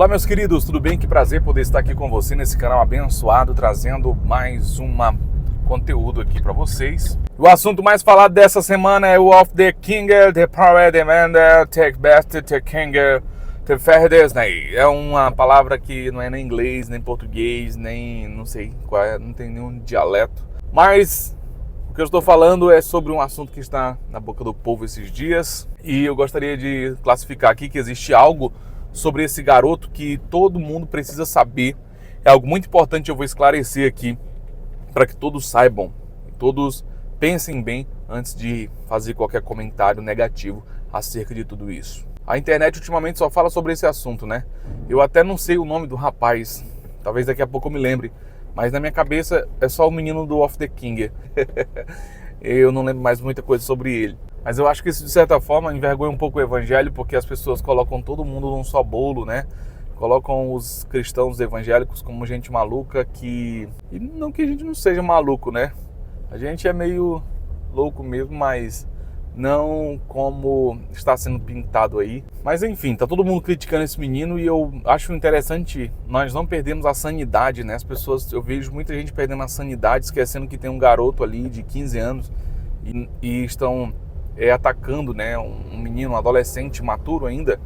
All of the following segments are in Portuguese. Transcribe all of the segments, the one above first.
Olá meus queridos, tudo bem? Que prazer poder estar aqui com você nesse canal abençoado, trazendo mais conteúdo aqui para vocês. O assunto mais falado dessa semana é o of the King, the power demander, take best, the King, the fair Disney. É uma palavra que não é nem inglês, nem português, nem não sei qual é, não tem nenhum dialeto. Mas o que eu estou falando é sobre um assunto que está na boca do povo esses dias. E eu gostaria de classificar aqui que existe algo sobre esse garoto que todo mundo precisa saber. É algo muito importante, eu vou esclarecer aqui para que todos saibam, todos pensem bem antes de fazer qualquer comentário negativo acerca de tudo isso. A internet ultimamente só fala sobre esse assunto, né? Eu até não sei o nome do rapaz, talvez daqui a pouco eu me lembre, mas na minha cabeça é só o menino do Of the King. Eu não lembro mais muita coisa sobre ele. Mas eu acho que isso, de certa forma, envergonha um pouco o evangelho, porque as pessoas colocam todo mundo num só bolo, né? Colocam os cristãos evangélicos como gente maluca que... E não que a gente não seja maluco, né? A gente é meio louco mesmo, mas não como está sendo pintado aí. Mas enfim, tá todo mundo criticando esse menino e eu acho interessante nós não perdermos a sanidade, né? As pessoas, eu vejo muita gente perdendo a sanidade, esquecendo que tem um garoto ali de 15 anos e estão... atacando, né, um menino, um adolescente maturo ainda,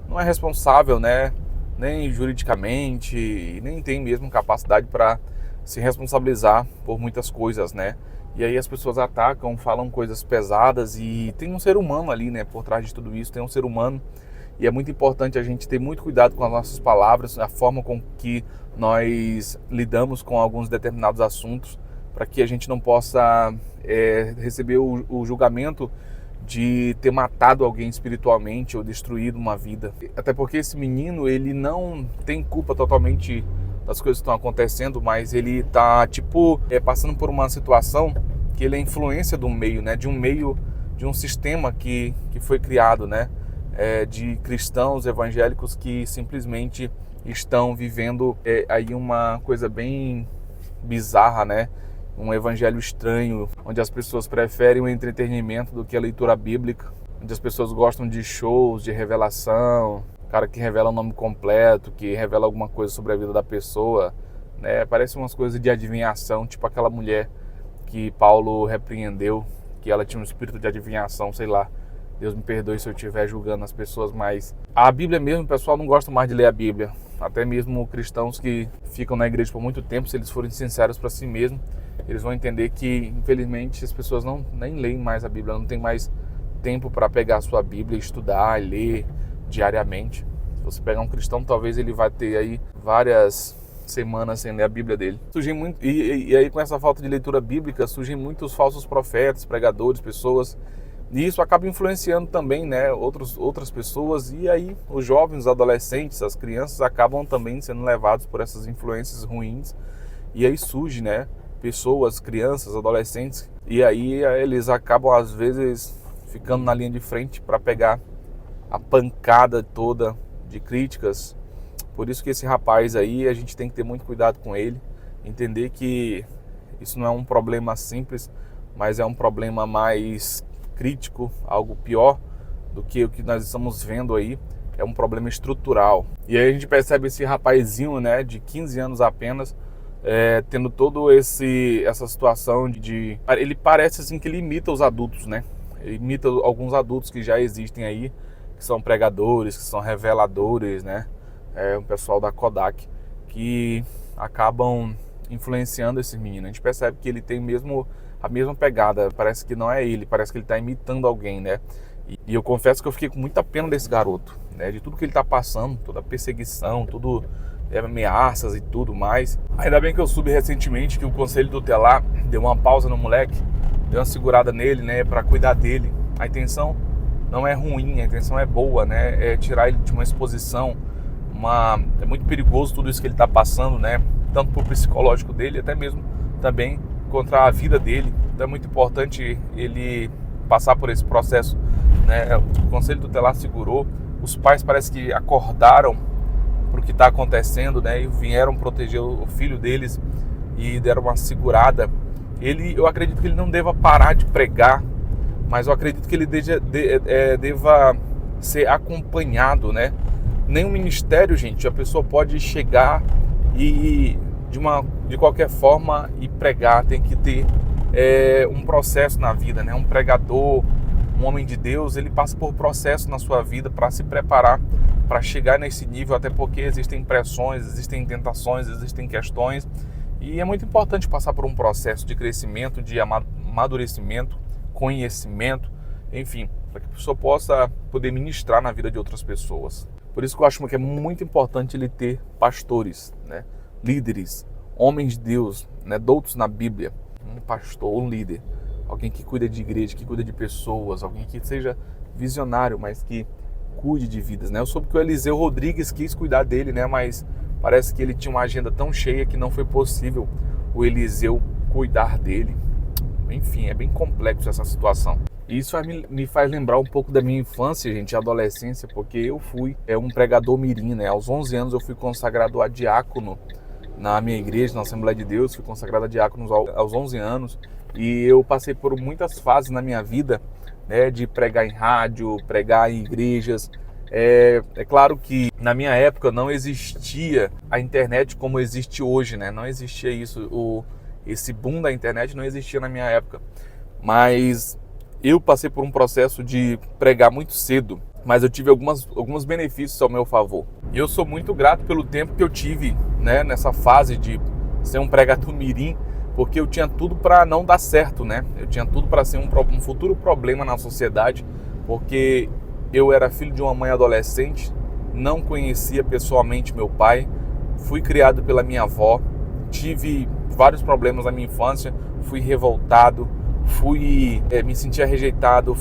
não é responsável, né, nem juridicamente, nem tem mesmo capacidade para se responsabilizar por muitas coisas, né, e aí as pessoas atacam, falam coisas pesadas e tem um ser humano ali, né, por trás de tudo isso, tem um ser humano e é muito importante a gente ter muito cuidado com as nossas palavras, a forma com que nós lidamos com alguns determinados assuntos, para que a gente não possa receber o julgamento de ter matado alguém espiritualmente ou destruído uma vida. Até porque esse menino, ele não tem culpa totalmente das coisas que estão acontecendo, mas ele tá, passando por uma situação que ele é influência do meio, né? De um sistema que foi criado, né? De cristãos evangélicos que simplesmente estão vivendo aí uma coisa bem bizarra, né? Um evangelho estranho, onde as pessoas preferem o entretenimento do que a leitura bíblica, onde as pessoas gostam de shows, de revelação, cara que revela o nome completo, que revela alguma coisa sobre a vida da pessoa, né? Parece umas coisas de adivinhação, tipo aquela mulher que Paulo repreendeu, que ela tinha um espírito de adivinhação, sei lá. Deus me perdoe se eu estiver julgando as pessoas, mas a Bíblia mesmo, o pessoal não gosta mais de ler a Bíblia. Até mesmo cristãos que ficam na igreja por muito tempo, se eles forem sinceros para si mesmos, eles vão entender que, infelizmente, as pessoas nem leem mais a Bíblia, não tem mais tempo para pegar a sua Bíblia, estudar e ler diariamente. Se você pegar um cristão, talvez ele vai ter aí várias semanas sem ler a Bíblia dele. E aí, com essa falta de leitura bíblica, surgem muitos falsos profetas, pregadores, pessoas, e isso acaba influenciando também, né, outras pessoas, e aí os jovens, os adolescentes, as crianças acabam também sendo levados por essas influências ruins, e aí surge, né, pessoas, crianças, adolescentes, e aí eles acabam às vezes ficando na linha de frente para pegar a pancada toda de críticas. Por isso que esse rapaz aí, a gente tem que ter muito cuidado com ele, entender que isso não é um problema simples, mas é um problema mais crítico, algo pior do que o que nós estamos vendo aí, é um problema estrutural. E aí a gente percebe esse rapazinho, né, de 15 anos apenas, tendo todo essa situação de... Ele parece assim que ele imita os adultos, né? Ele imita alguns adultos que já existem aí, que são pregadores, que são reveladores, né? Um pessoal da Kodak, que acabam influenciando esse menino. A gente percebe que ele tem mesmo a mesma pegada, parece que não é ele, parece que ele está imitando alguém, né? E eu confesso que eu fiquei com muita pena desse garoto, né? De tudo que ele está passando, toda a perseguição, tudo... ameaças e tudo mais. Ainda bem que eu soube recentemente que o conselho tutelar deu uma pausa no moleque, deu uma segurada nele, né, para cuidar dele. A intenção não é ruim, a intenção é boa, né, é tirar ele de uma exposição, é muito perigoso tudo isso que ele está passando, né, tanto pro psicológico dele, até mesmo também contra a vida dele. Então é muito importante ele passar por esse processo, né. O conselho tutelar segurou, os pais parece que acordaram para o que está acontecendo, né, e vieram proteger o filho deles e deram uma segurada. Eu acredito que ele não deva parar de pregar, mas eu acredito que ele deva ser acompanhado, né, nenhum ministério, gente, a pessoa pode chegar e de qualquer forma e pregar. Tem que ter um processo na vida, né? Um pregador, um homem de Deus, ele passa por processo na sua vida para se preparar para chegar nesse nível, até porque existem pressões, existem tentações, existem questões, e é muito importante passar por um processo de crescimento, de amadurecimento, conhecimento, enfim, para que a pessoa possa poder ministrar na vida de outras pessoas. Por isso que eu acho que é muito importante ele ter pastores, né? Líderes, homens de Deus, né? Doutos na Bíblia, um pastor, um líder, alguém que cuida de igreja, que cuida de pessoas, alguém que seja visionário, mas que cuide de vidas, né? Eu soube que o Eliseu Rodrigues quis cuidar dele, né? Mas parece que ele tinha uma agenda tão cheia que não foi possível o Eliseu cuidar dele. Enfim, é bem complexo essa situação. E isso me faz lembrar um pouco da minha infância, gente, adolescência, porque eu fui um pregador mirim, né? Aos 11 anos eu fui consagrado a diácono na minha igreja, na Assembleia de Deus, fui consagrado a diácono aos 11 anos, e eu passei por muitas fases na minha vida, né, de pregar em rádio, pregar em igrejas. É claro que na minha época não existia a internet como existe hoje, né? Não existia isso, esse boom da internet não existia na minha época. Mas eu passei por um processo de pregar muito cedo, mas eu tive alguns benefícios ao meu favor. E eu sou muito grato pelo tempo que eu tive, né, nessa fase de ser um pregador mirim, porque eu tinha tudo para não dar certo, né? Eu tinha tudo para ser um futuro problema na sociedade, porque eu era filho de uma mãe adolescente, não conhecia pessoalmente meu pai, fui criado pela minha avó, tive vários problemas na minha infância, fui revoltado, me sentia rejeitado,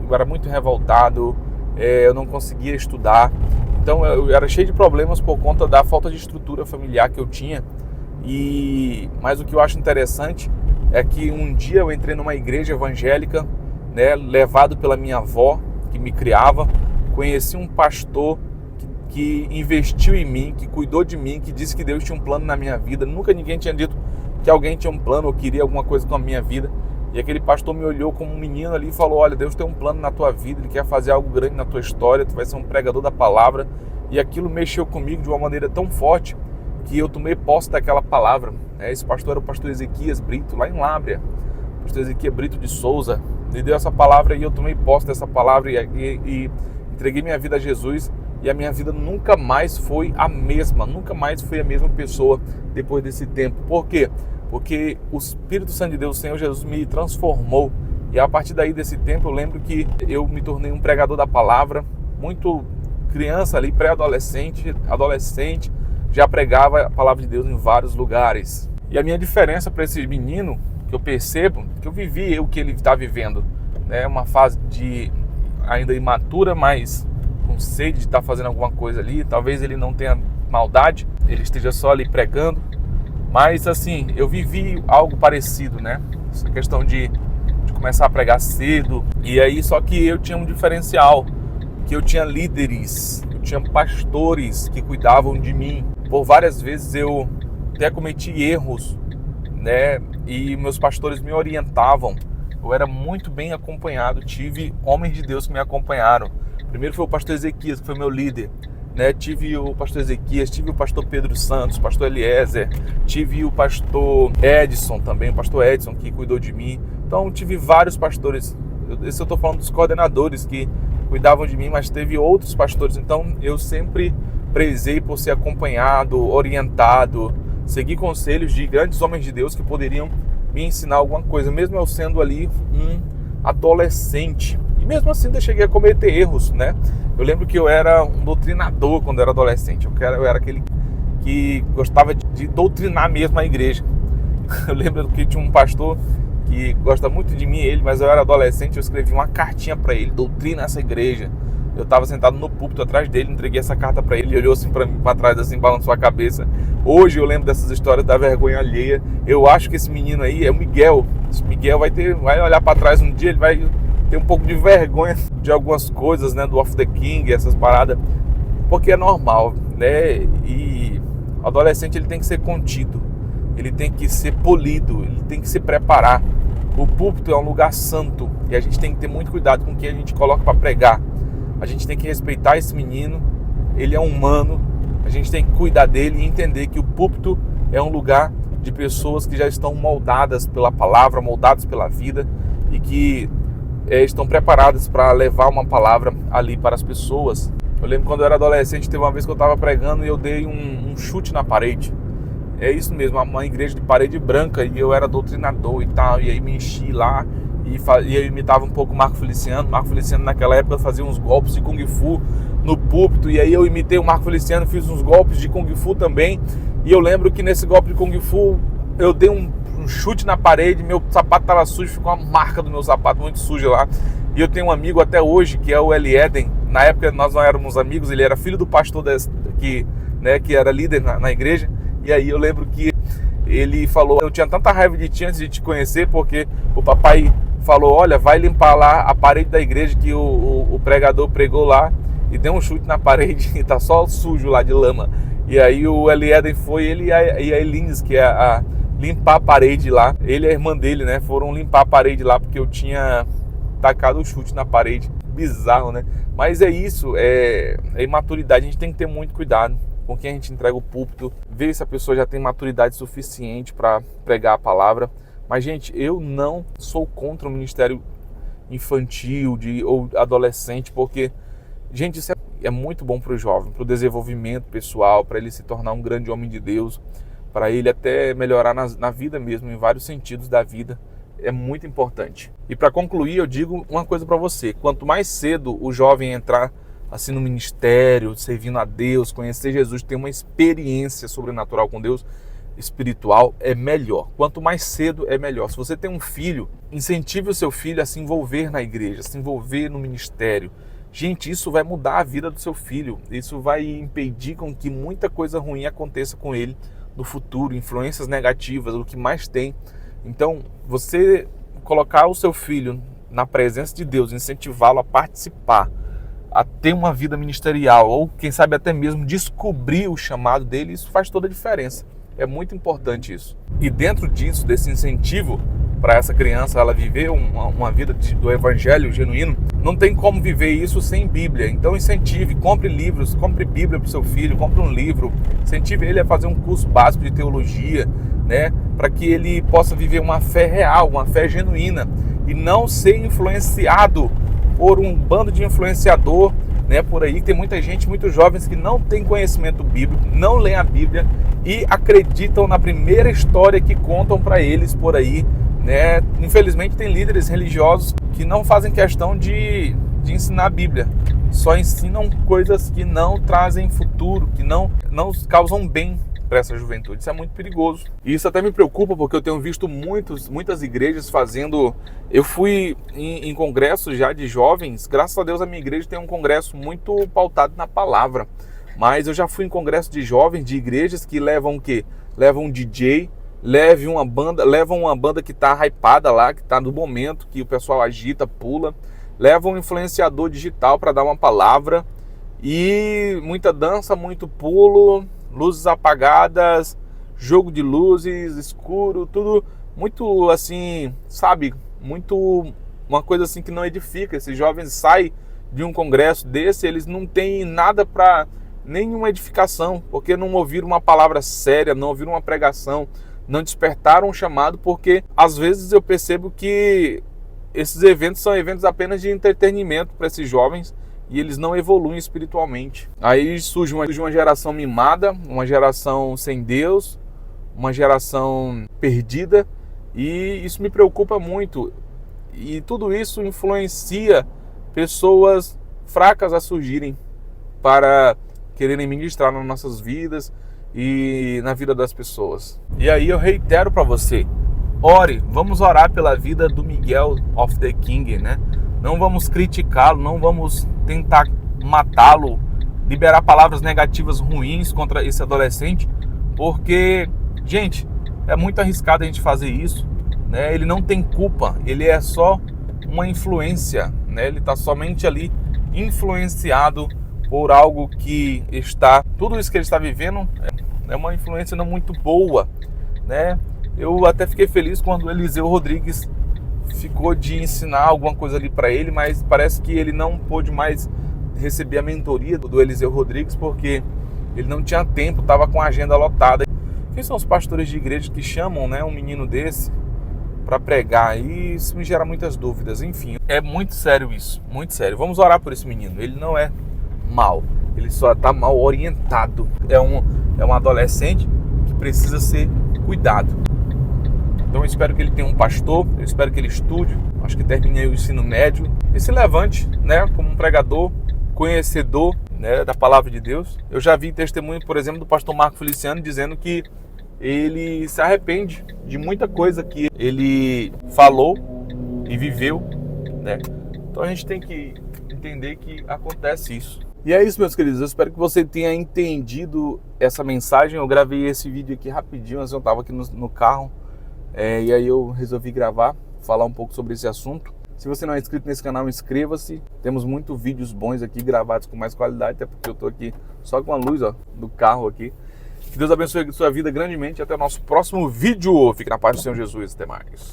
eu era muito revoltado, eu não conseguia estudar. Então eu era cheio de problemas por conta da falta de estrutura familiar que eu tinha. Mas o que eu acho interessante é que um dia eu entrei numa igreja evangélica, né, levado pela minha avó, que me criava, conheci um pastor que investiu em mim, que cuidou de mim, que disse que Deus tinha um plano na minha vida. Nunca ninguém tinha dito que alguém tinha um plano ou queria alguma coisa com a minha vida. E aquele pastor me olhou como um menino ali e falou: olha, Deus tem um plano na tua vida, Ele quer fazer algo grande na tua história, tu vai ser um pregador da palavra. E aquilo mexeu comigo de uma maneira tão forte que eu tomei posse daquela palavra. Esse pastor era o pastor Ezequias Brito, lá em Lábrea. O pastor Ezequias Brito de Souza me deu essa palavra e eu tomei posse dessa palavra e entreguei minha vida a Jesus. E a minha vida nunca mais foi a mesma, nunca mais fui a mesma pessoa depois desse tempo. Por quê? Porque o Espírito Santo de Deus, o Senhor Jesus, me transformou. E a partir daí desse tempo eu lembro que eu me tornei um pregador da palavra, muito criança ali, pré-adolescente, adolescente, já pregava a palavra de Deus em vários lugares. E a minha diferença para esse menino, que eu percebo, que eu vivi o que ele está vivendo, né? Uma fase ainda imatura, mas com sede de estar fazendo alguma coisa ali. Talvez ele não tenha maldade, ele esteja só ali pregando. Mas assim, eu vivi algo parecido, né? Essa questão de começar a pregar cedo. E aí, só que eu tinha um diferencial, que eu tinha líderes, eu tinha pastores que cuidavam de mim. Por várias vezes eu até cometi erros, né? E meus pastores me orientavam. Eu era muito bem acompanhado, tive homens de Deus que me acompanharam. Primeiro foi o pastor Ezequias, que foi meu líder, né? Tive o pastor Ezequias, tive o pastor Pedro Santos, o pastor Eliezer, tive o pastor Edson também, o pastor Edson, que cuidou de mim. Então tive vários pastores. Esse eu estou falando dos coordenadores que cuidavam de mim, mas teve outros pastores. Então eu sempre prezei por ser acompanhado, orientado, seguir conselhos de grandes homens de Deus que poderiam me ensinar alguma coisa, mesmo eu sendo ali um adolescente. E mesmo assim eu cheguei a cometer erros, né? Eu lembro que eu era um doutrinador quando eu era adolescente. Eu era aquele que gostava de doutrinar mesmo a igreja. Eu lembro que tinha um pastor que gosta muito de mim, mas eu era adolescente, eu escrevi uma cartinha para ele: doutrina essa igreja. Eu estava sentado no púlpito atrás dele, entreguei essa carta para ele, ele olhou assim para mim, para trás, assim, balançou a cabeça. Hoje eu lembro dessas histórias da vergonha alheia. Eu acho que esse menino aí é o Miguel. Esse Miguel vai olhar para trás um dia, ele vai ter um pouco de vergonha de algumas coisas, né, do Off the King, essas paradas, porque é normal, né? E o adolescente, ele tem que ser contido, ele tem que ser polido, ele tem que se preparar. O púlpito é um lugar santo e a gente tem que ter muito cuidado com o que a gente coloca para pregar. A gente tem que respeitar esse menino, ele é humano, a gente tem que cuidar dele e entender que o púlpito é um lugar de pessoas que já estão moldadas pela palavra, moldadas pela vida e que estão preparadas para levar uma palavra ali para as pessoas. Eu lembro quando eu era adolescente, teve uma vez que eu estava pregando e eu dei um chute na parede. É isso mesmo, uma igreja de parede branca, e eu era doutrinador e tal, e aí me enchi lá e eu imitava um pouco o Marco Feliciano. Marco Feliciano naquela época fazia uns golpes de Kung Fu no púlpito, e aí eu imitei o Marco Feliciano, fiz uns golpes de Kung Fu também, e eu lembro que nesse golpe de Kung Fu eu dei um chute na parede, meu sapato estava sujo, ficou uma marca do meu sapato muito suja lá. E eu tenho um amigo até hoje, que é o Elieden. Na época nós não éramos amigos, ele era filho do pastor que era líder na igreja. E aí eu lembro que ele falou, eu tinha tanta raiva de ti antes de te conhecer, porque o papai falou, olha, vai limpar lá a parede da igreja que o pregador pregou lá, e deu um chute na parede e tá só sujo lá de lama. E aí o Elieden foi, ele e a Elines, que é limpar a parede lá. Ele e a irmã dele, né, foram limpar a parede lá, porque eu tinha tacado o chute na parede. Bizarro, né? Mas é isso, é imaturidade. A gente tem que ter muito cuidado com quem a gente entrega o púlpito, ver se a pessoa já tem maturidade suficiente para pregar a palavra. Mas, gente, eu não sou contra o ministério infantil ou adolescente, porque, gente, isso é muito bom para o jovem, para o desenvolvimento pessoal, para ele se tornar um grande homem de Deus, para ele até melhorar na vida mesmo, em vários sentidos da vida. É muito importante. E para concluir, eu digo uma coisa para você: quanto mais cedo o jovem entrar assim no ministério, servindo a Deus, conhecer Jesus, ter uma experiência sobrenatural com Deus, espiritual, é melhor. Quanto mais cedo é melhor. Se você tem um filho, incentive o seu filho a se envolver na igreja, se envolver no ministério. Gente, isso vai mudar a vida do seu filho. Isso vai impedir com que muita coisa ruim aconteça com ele no futuro, influências negativas, o que mais tem. Então, você colocar o seu filho na presença de Deus, incentivá-lo a participar, a ter uma vida ministerial, ou quem sabe até mesmo descobrir o chamado dele, isso faz toda a diferença. É muito importante isso. E dentro disso, desse incentivo para essa criança ela viver uma vida do evangelho genuíno, não tem como viver isso sem Bíblia. Então incentive, compre livros, compre Bíblia para o seu filho, compre um livro, incentive ele a fazer um curso básico de teologia, né, para que ele possa viver uma fé real, uma fé genuína, e não ser influenciado por um bando de influenciador, né, por aí. Tem muita gente, muitos jovens que não têm conhecimento bíblico, não leem a Bíblia e acreditam na primeira história que contam para eles por aí, né? Infelizmente tem líderes religiosos que não fazem questão de ensinar a Bíblia, só ensinam coisas que não trazem futuro, que não causam bem para essa juventude. Isso é muito perigoso. E isso até me preocupa, porque eu tenho visto muitas igrejas fazendo... Eu fui em congressos já de jovens. Graças a Deus a minha igreja tem um congresso muito pautado na palavra. Mas eu já fui em congresso de jovens, de igrejas que levam o quê? Levam um DJ, levam uma banda que está hypada lá, que está no momento, que o pessoal agita, pula. Levam um influenciador digital para dar uma palavra. E muita dança, muito pulo, luzes apagadas, jogo de luzes, escuro, tudo muito assim, sabe, muito uma coisa assim que não edifica. Esses jovens saem de um congresso desse, eles não têm nada para nenhuma edificação, porque não ouviram uma palavra séria, não ouviram uma pregação, não despertaram um chamado, porque às vezes eu percebo que esses eventos são eventos apenas de entretenimento para esses jovens, e eles não evoluem espiritualmente. Aí surge uma geração mimada, uma geração sem Deus, uma geração perdida, e isso me preocupa muito. E tudo isso influencia pessoas fracas a surgirem para quererem ministrar nas nossas vidas e na vida das pessoas. E aí eu reitero para você, ore, vamos orar pela vida do Miguel of the King, né? Não vamos criticá-lo, não vamos tentar matá-lo, liberar palavras negativas ruins contra esse adolescente, porque, gente, é muito arriscado a gente fazer isso, né? Ele não tem culpa, ele é só uma influência, né? Ele está somente ali influenciado por algo que está... Tudo isso que ele está vivendo é uma influência não muito boa, né? Eu até fiquei feliz quando o Eliseu Rodrigues ficou de ensinar alguma coisa ali para ele, mas parece que ele não pôde mais receber a mentoria do Eliseu Rodrigues, porque ele não tinha tempo, estava com a agenda lotada. Quem são os pastores de igreja que chamam, né, um menino desse para pregar? E isso me gera muitas dúvidas. Enfim, é muito sério isso, muito sério. Vamos orar por esse menino. Ele não é mal, ele só está mal orientado. É um adolescente que precisa ser cuidado. Então eu espero que ele tenha um pastor, eu espero que ele estude, acho que termine aí o ensino médio e se levante, né, como um pregador, conhecedor, né, da palavra de Deus. Eu já vi testemunho, por exemplo, do pastor Marco Feliciano dizendo que ele se arrepende de muita coisa que ele falou e viveu, né? Então a gente tem que entender que acontece isso. E é isso, meus queridos, eu espero que você tenha entendido essa mensagem. Eu gravei esse vídeo aqui rapidinho, eu estava aqui no carro, e aí eu resolvi gravar, falar um pouco sobre esse assunto. Se você não é inscrito nesse canal, inscreva-se. Temos muitos vídeos bons aqui, gravados com mais qualidade, até porque eu estou aqui só com a luz, ó, do carro aqui. Que Deus abençoe a sua vida grandemente. Até o nosso próximo vídeo. Fique na paz do Senhor Jesus. Até mais.